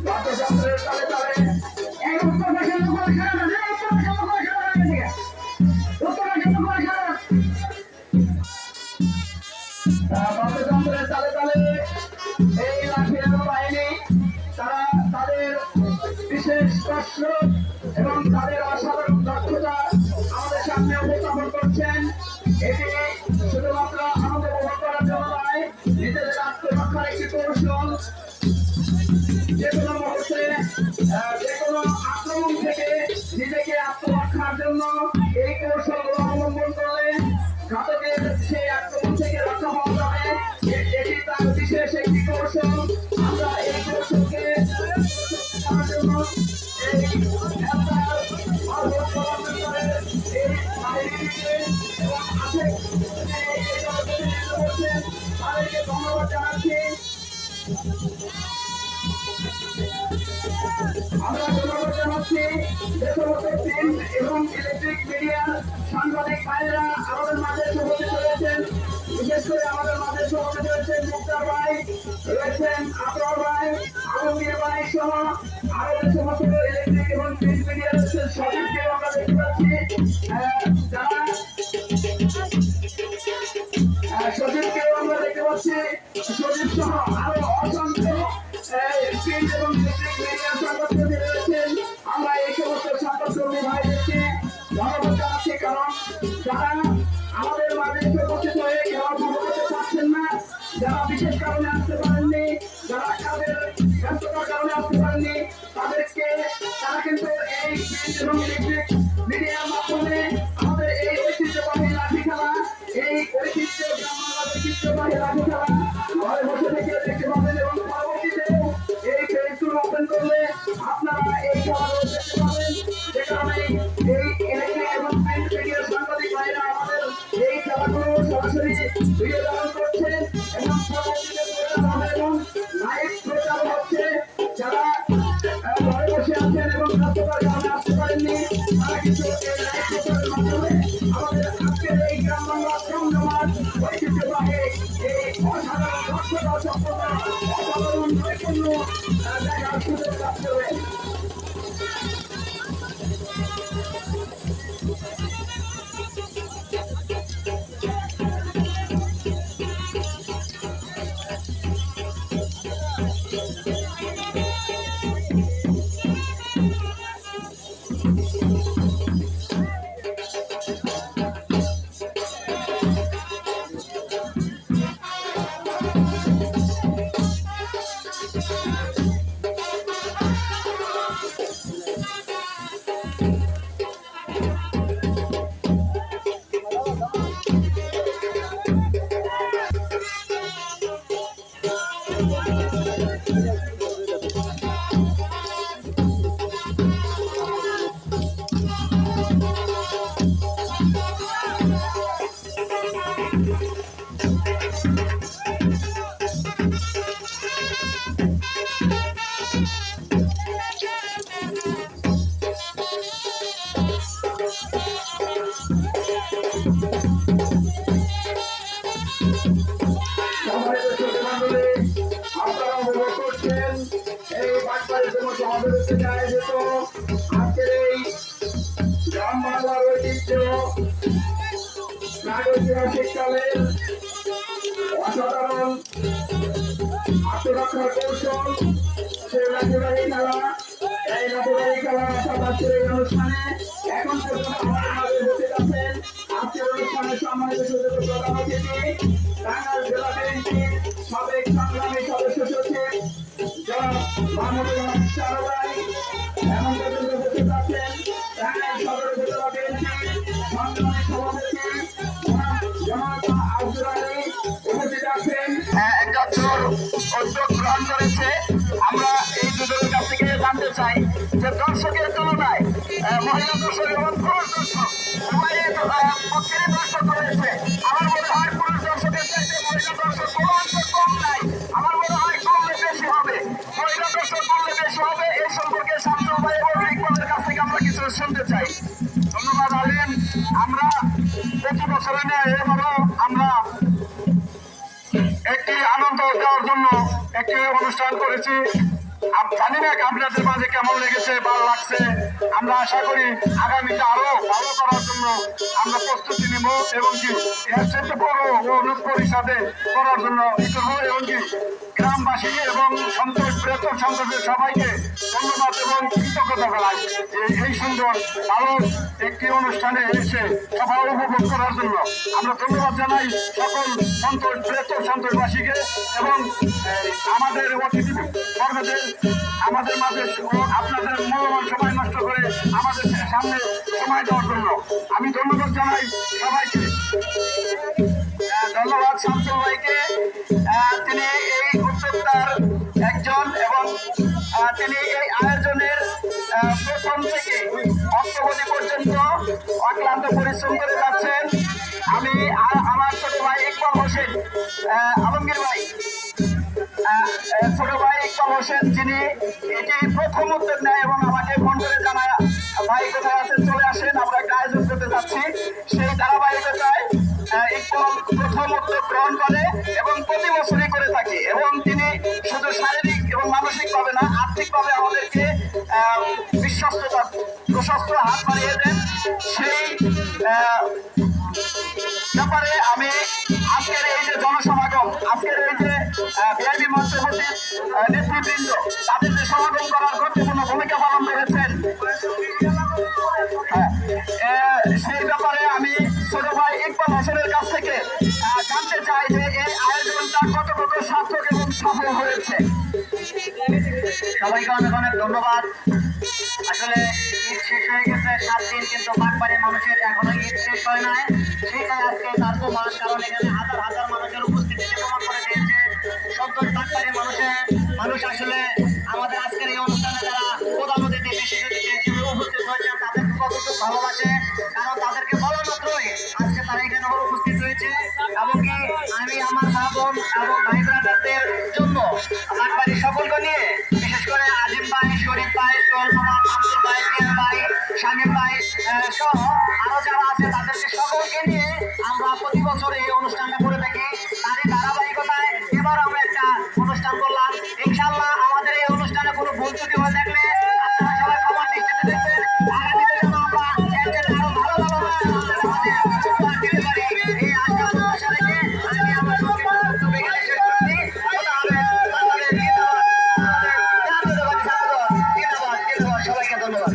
বাদ্যযন্ত্রের তালে তালে এই উত্তরপ্রদেশের লোকেরা খেলা না, উত্তরপ্রদেশের লোকেরা খেলা বাদ্যযন্ত্রের তালে তালে এই লাঠিয়াল বাহিনী তারা তাদের বিশেষ কষ্ট এবং তাদের অসাধারণ দক্ষতা আমাদের সামনে উপস্থাপন করছেন। এটি শুধুমাত্র আমাদের উপভোগ করার জন্য নয়, নিজেদের আত্মরক্ষার একটি কৌশল। যে কোনো মুহূর্তে যে কোনো আক্রমণ থেকে নিজেকে আত্মরক্ষার জন্য এই কৌশলগুলো অবলম্বন করলে ঘাতকের সেই আক্রমণ থেকে রক্ষা পাওয়া যাবে। এটি তার বিশেষ একটি কৌশল। আমরা এই কৌশলকে করার জন্য তাদেরকে ধন্যবাদ জানাচ্ছি। আমরা ধন্যবাদ জানাচ্ছি যে সমস্ত প্রিন্ট এবং ইলেকট্রিক মিডিয়ার সাংবাদিক ভাইয়েরা আমাদের মাঝে উপস্থিত হয়েছেন। বিশেষ করে আমাদের মাঝে উপস্থিত হয়েছেন মুক্তার ভাই, রয়েছেন আতর ভাই, আলমগীর ভাই সহ আরো যে সমস্ত ইলেকট্রিক এবং প্রিন্ট মিডিয়া রয়েছেন সবাইকেও আমরা দেখতে পাচ্ছি। যারা সজীবকেও আমরা দেখতে পাচ্ছি, সজীব সহ আরো অসংখ্য প্রিন্ট এবং ইলেকট্রিক মিডিয়ার সংবাদকর্মী রয়েছেন। আমরা এই সমস্ত সংবাদকর্মী ভাইদেরকে ধন্যবাদ জানাচ্ছি, কারণ যারা আমাদের মাঝে উপস্থিত হয়ে খেলা উপভোগ করতে পারছেন না, যারা বিশেষ কারণে আসতে পারেননি, যারা কাজের ব্যস্ততার কারণে আসতে পারেননি, তারা কিন্তু এই প্রিন্ট এবং ইলেকট্রিক মিডিয়ার মাধ্যমে আমাদের এই ঐতিহ্যবাহী লাঠি খেলা, এই ঐতিহ্যবাহী লাঠি খেলা ঘরে বসে থেকে দেখতে পাবেন এবং পরবর্তীতেও এই ফেসবুক ওপেন করলে আপনারা এই খেলাগুলো দেখতে পাবেন। যে কারণে এই ইলেকট্রিক এবং প্রিন্ট মিডিয়ার সাংবাদিক ভাইরা আমাদের এই খেলাগুলো সরাসরি ভিডিও ধারণ করছেন এবং পরবর্তীতে প্রচার হবে এবং লাইভ প্রচার হচ্ছে। যারা ঘরে বসে আছেন এবং ব্যস্ততার কারণে আসতে পারেননি, তারা কিন্তু এই লাইভ প্রচারের মাধ্যমে আমাদের আজকের এই গ্রাম বাংলা জমজমাট ঐতিহ্যবাহী এই অসাধারণ দক্ষতা সভ্যতা অসাধারণ নৈপুণ্য দেখার সুযোগ লাভ করবে। আপনারা উপভোগ করছেন এই বাগবাড়ির জন্য সমাবেশ থেকে আয়োজিত আজকের এই গ্রাম বাংলার ঐতিহ্য প্রাগৈতিহাসিক কালের অসাধারণ আত্মরক্ষার কৌশল সেই লাঠিবাহী খেলা। এই লাঠিবাহী খেলা অর্থাৎ আজকের এই অনুষ্ঠানে এখন পর্যন্ত আমাদের মাঝে উপস্থিত আছেন আজকের অনুষ্ঠানে সম্মানিত সুযোগ্য প্রধান অতিথি টাঙ্গাইল জেলা বিএনপির সাবেক সংগ্রামী সদস্য সচিব জনাব মাহমুদুল শাহরাই এমন পর্যন্ত উপস্থিত আছেন টাঙ্গাইল সদর উপজেলা বিএনপির সংগ্রামী সভাপতি জনাব আব্দুল আলী উপস্থিত আছেন। একটা জোর উদ্যোগ গ্রহণ করেছে। আমরা এই দুজনের কাছ থেকে জানতে চাই যে দর্শকের তুলনায় মহিলা দর্শক এবং পুরুষ দর্শক উভয়ের পক্ষের দর্শক রয়েছে। আমার মনে হয় পুরুষ দর্শকের চাইতে মহিলা দর্শক কোনো অংশ কম নাই। আমার মনে হয় কমলে বেশি হবে, মহিলা দর্শক কমলে বেশি হবে। এই সম্পর্কে শামসুল ভাই এবং ইকবালের কাছ থেকে আমরা কিছু শুনতে চাই। ধন্যবাদ আলিম। আমরা প্রতি বছরে এভাবে আমরা একটি আনন্দ দেওয়ার জন্য একটি অনুষ্ঠান করেছি। জানি না আপনাদের মাঝে কেমন লেগেছে, ভালো লাগছে। আমরা আশা করি আগামীতে আরো ভালো করার জন্য আমরা প্রস্তুতি নিব এবং কি এর সাথে বড় পরিষদে করার জন্য এবং কি গ্রামবাসী এবং সন্তোষ বৃহত্তর সন্তোষের সবাইকে ধন্যবাদ এবং কৃতজ্ঞতা জানাই এই সুন্দর ভালো একটি অনুষ্ঠানে এসে সবাই উপভোগ করার জন্য। আমরা ধন্যবাদ জানাই সকল সন্তোষ বৃহত্তর সন্তোষবাসীকে এবং আমাদের অতিথি বর্গদের আমাদের মাঝে আপনাদের মূল্যবান সময় নষ্ট করে আমাদের সামনে সময় দেওয়ার জন্য আমি ধন্যবাদ জানাই সবাইকে। ধন্যবাদ শামসুল ভাইকে। তিনি এই উদ্যোক্তার একজন এবং তিনি এই আয়োজনের প্রথম থেকে অক্টোবর পর্যন্ত অক্লান্ত পরিশ্রম করে যাচ্ছেন। আমি আমার ছোট ভাই ইকবাল হোসেন আলমগীর ভাই ছোট ভাই ইকবাল হোসেন যিনি এটি প্রথম উদ্যোগ নেয় এবং আমাকে ফোন করে জানায় ভাই কোথায় আছেন চলে আসেন আমরা একটা আয়োজন করতে যাচ্ছি। সেই ধারাবাহিকতায় ইকবাল প্রথম উদ্যোগ গ্রহণ করে এবং প্রতি বছরই করে থাকে এবং তিনি শুধু শারীরিক এবং মানসিকভাবে না আর্থিকভাবে আমাদেরকে বিশ্বস্ততা প্রশস্ত হাত বাড়িয়ে দেন। সেই ব্যাপারে আমি আজকের এই যে জনসমাগম আজকের এই যে ভিআইপি মঞ্চপতি নেতৃবৃন্দ তাদের যে সমাগম করার গুরুত্বপূর্ণ ভূমিকা পালন করেছেন সেই ব্যাপারে আমি ছোট ভাই ইকবাল হোসেনের কাছ থেকে জানতে চাই যে এই আয়োজনটা কতটুকু সার্থক এবং সফল হয়েছে। সবাইকে অনেক অনেক ধন্যবাদ। আসলে ঈদ শেষ হয়ে গেছে 7 দিন, কিন্তু বাগবাড়ির মানুষের এখনো ঈদ শেষ হয় নাই। সেটাই আজকে তার প্রমাণ, কারণ এখানে হাজার হাজার মানুষের উপস্থিতিতে প্রমাণ করে দিয়েছে সন্তোষ বাগবাড়ির মানুষ আসলে আমাদের আজকের এই অনুষ্ঠানে যারা প্রধান অতিথি বিশেষ অতিথি হিসেবে উপস্থিত হয়েছে তাদেরকে কতটুকু ভালোবাসে, কারণ তাদেরকে বলা মাত্রই আজকে তারা এখানে উপস্থিত হয়েছে। এমনকি আমি আমার মা বোন এবং ভাই ব্রাদারদের জন্য বাগবাড়ির সকলকে নিয়ে বিশেষ করে আজিম ভাই, শরীফ ভাই, সোহেল মামা, আব্দুল ভাই, জিয়ান ভাই, শামীম ভাই সহ আরো যারা আছে তাদেরকে সকলকে নিয়ে আমরা প্রতি বছর এই অনুষ্ঠানটা করে থাকি। তারই ধারাবাহিকতায় এবার আমরা একটা অনুষ্ঠান করলাম। ইনশাআল্লাহ আমাদের এই অনুষ্ঠানে কোনো ভুল ত্রুটি হয়ে থাকলে আপনারা সবাই ক্ষমার দৃষ্টিতে দেখবেন। আগামীতে যেন আমরা এর চেয়ে আরো ভালো ভালো আমাদের উপহার দিতে পারি। এই আজকের আশা রেখে আমি আমার বক্তব্য এখানে শেষ করছি। কথা হবে আমাদের জিন্দাবাদ, আমাদের জাতীয়তাবাদী ছাত্রদল জিন্দাবাদ। সবাইকে ধন্যবাদ।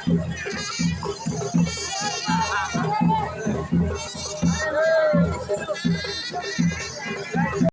Thank you. ধন্যবাদ।